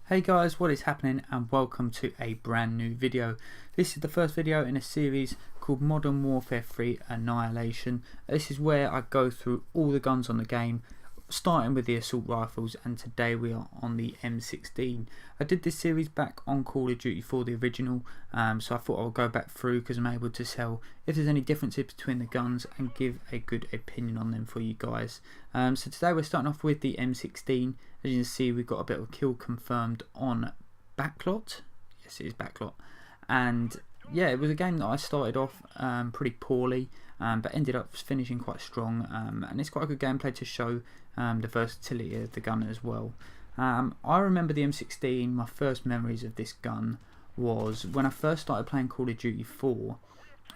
Hey guys, what is happening, and welcome to a brand new video. This is the first video in a series called Modern Warfare 3 Annihilation. This is where I go through all the guns on the game, starting with the assault rifles, and today we are on the M16. I did this series back on Call of Duty 4, the original, so I thought I would go back through because I'm able to tell if there's any differences between the guns and give a good opinion on them for you guys. So today we're starting off with the M16. As you can see, we've got a bit of a kill confirmed on Backlot. Yes, it is Backlot. And yeah, it was a game that I started off pretty poorly, but ended up finishing quite strong. And it's quite a good gameplay to show the versatility of the gun as well. I remember the M16, my first memories of this gun was when I first started playing Call of Duty 4.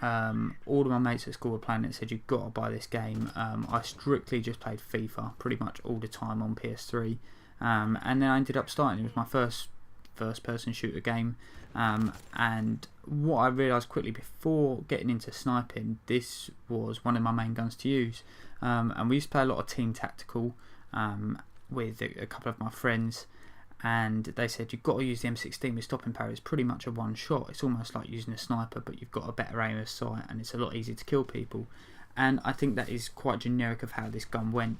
All of my mates at school were playing it and said, you've got to buy this game. I strictly just played FIFA pretty much all the time on PS3. And then I ended up starting, it was my first person shooter game. And what I realised quickly before getting into sniping, this was one of my main guns to use. And we used to play a lot of team tactical with a couple of my friends, and they said you've got to use the M16 with stopping power. It's pretty much a one shot. It's almost like using a sniper, but you've got a better aim of sight and it's a lot easier to kill people. And I think that is quite generic of how this gun went.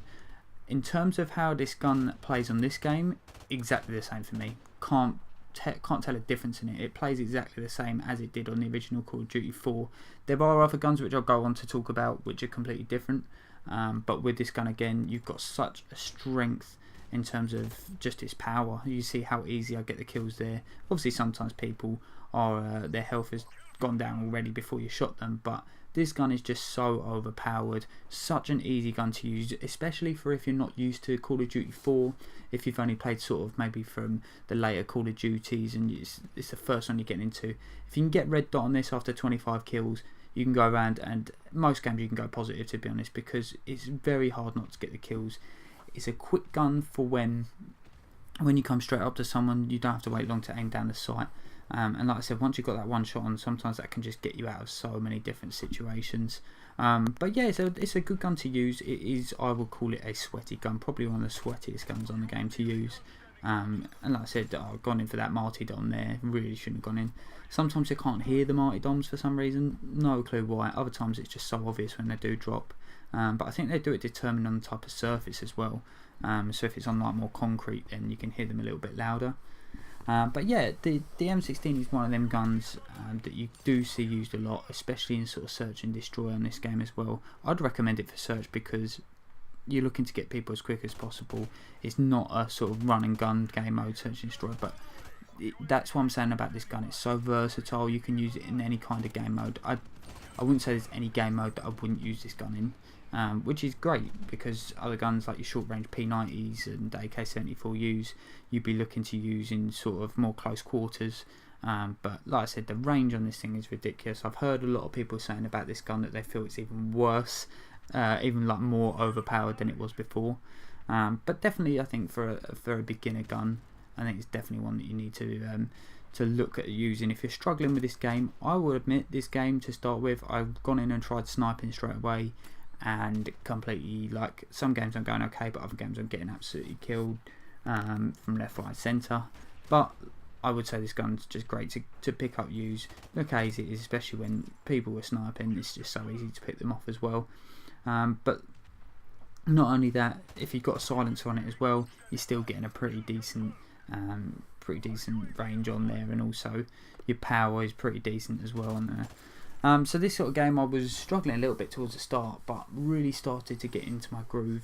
In terms of how this gun plays on this game, exactly the same for me. Can't tell a difference in it. It plays exactly the same as it did on the original Call of Duty 4. There are other guns which I'll go on to talk about which are completely different, but with this gun again, you've got such a strength in terms of just its power. You see how easy I get the kills there. Obviously sometimes people are their health has gone down already before you shot them, but this gun is just so overpowered. Such an easy gun to use, especially for if you're not used to Call of Duty 4, if you've only played sort of maybe from the later Call of Duties and it's the first one you're getting into. If you can get red dot on this after 25 kills, you can go around, and most games you can go positive, to be honest, because it's very hard not to get the kills. It's a quick gun for when you come straight up to someone, you don't have to wait long to aim down the sight. And like I said, once you've got that one shot on, sometimes that can just get you out of so many different situations. But yeah, it's a good gun to use. It is, I would call it a sweaty gun, probably one of the sweatiest guns on the game to use. And like I said, I've gone in for that martyrdom there, really shouldn't have gone in. Sometimes I can't hear the martyrdoms for some reason, no clue why. Other times it's just so obvious when they do drop. But I think they do it determined on the type of surface as well. So if it's on like more concrete, then you can hear them a little bit louder. But yeah, the M16 is one of them guns that you do see used a lot, especially in sort of search and destroy on this game as well. I'd recommend it for search because you're looking to get people as quick as possible. It's not a sort of run and gun game mode, search and destroy, but that's what I'm saying about this gun. It's so versatile, you can use it in any kind of game mode. I wouldn't say there's any game mode that I wouldn't use this gun in, which is great because other guns like your short range P90s and AK-74Us you'd be looking to use in sort of more close quarters. But like I said, the range on this thing is ridiculous. I've heard a lot of people saying about this gun that they feel it's even worse, even like more overpowered than it was before. But definitely, I think for a beginner gun, I think it's definitely one that you need to look at using. If you're struggling with this game, I will admit this game to start with, I've gone in and tried sniping straight away and completely, like, some games I'm going okay, but other games I'm getting absolutely killed from left, right, centre. But I would say this gun's just great to pick up, use. Look how easy it is, especially when people are sniping. It's just so easy to pick them off as well. But not only that, if you've got a silencer on it as well, you're still getting a pretty decent range on there, and also your power is pretty decent as well on there. So this sort of game I was struggling a little bit towards the start, but really started to get into my groove.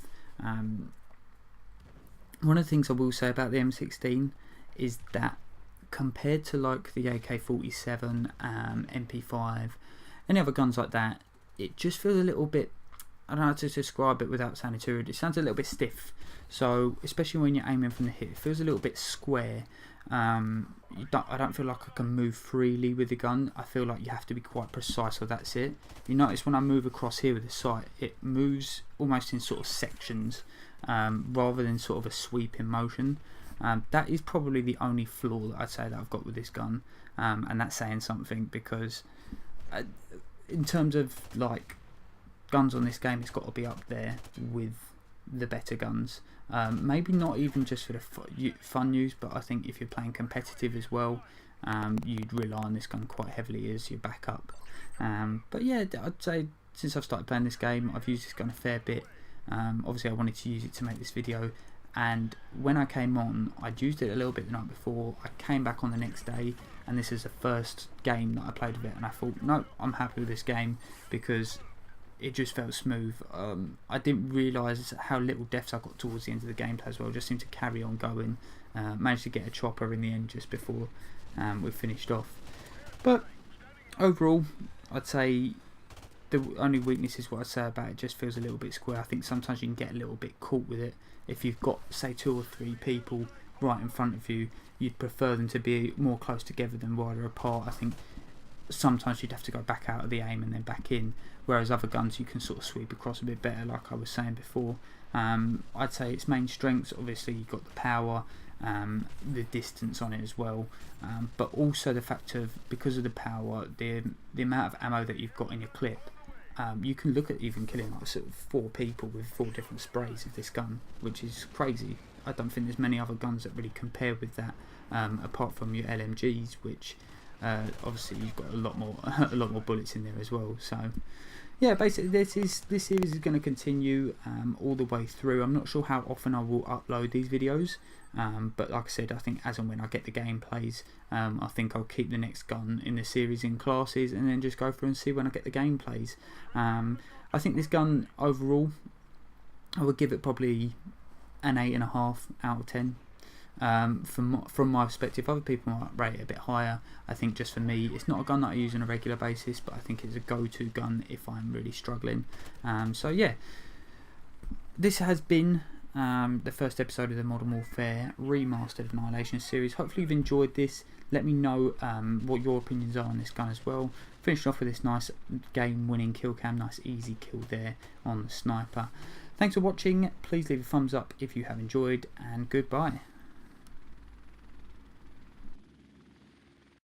One of the things I will say about the M16 is that compared to like the AK-47, MP5, any other guns like that, it just feels a little bit, I don't know how to describe it without sounding too rude, it sounds a little bit stiff. So especially when you're aiming from the hip, it feels a little bit square. I don't feel like I can move freely with the gun. I feel like you have to be quite precise, or that's it. You notice when I move across here with the sight, it moves almost in sort of sections rather than sort of a sweeping motion. That is probably the only flaw that I'd say that I've got with this gun, and that's saying something, because in terms of like guns on this game, it's got to be up there with the better guns. Maybe not even just for the fun use, but I think if you're playing competitive as well, you'd rely on this gun quite heavily as your backup. But yeah, I'd say since I've started playing this game, I've used this gun a fair bit. Obviously I wanted to use it to make this video, and when I came on, I'd used it a little bit the night before. I came back on the next day, and this is the first game that I played with it, and I thought, no, I'm happy with this game because it just felt smooth. I didn't realise how little deaths I got towards the end of the gameplay as well. Just seemed to carry on going. Managed to get a chopper in the end just before we finished off. But overall, I'd say the only weakness is what I'd say about it just feels a little bit square. I think sometimes you can get a little bit caught with it. If you've got, say, 2 or 3 people right in front of you, you'd prefer them to be more close together than wider apart. I think sometimes you'd have to go back out of the aim and then back in, whereas other guns you can sort of sweep across a bit better, like I was saying before. I'd say its main strengths, obviously you've got the power, the distance on it as well, but also the fact of, because of the power, the amount of ammo that you've got in your clip, you can look at even killing like sort of 4 people with 4 different sprays of this gun, which is crazy. I don't think there's many other guns that really compare with that, apart from your LMGs, which obviously you've got a lot more bullets in there as well. So yeah, basically this series is going to continue all the way through. I'm not sure how often I will upload these videos, but like I said, I think as and when I get the gameplays, I think I'll keep the next gun in the series in classes and then just go through and see when I get the gameplays. I think this gun overall, I would give it probably an 8.5 out of 10. From my perspective. Other people might rate it a bit higher. I think just for me, it's not a gun that I use on a regular basis, but I think it's a go-to gun if I'm really struggling. So yeah, this has been the first episode of the Modern Warfare Remastered Annihilation series. Hopefully you've enjoyed this. Let me know what your opinions are on this gun as well. Finished off with this nice game-winning kill cam, nice easy kill there on the sniper. Thanks for watching. Please leave a thumbs up if you have enjoyed, and goodbye.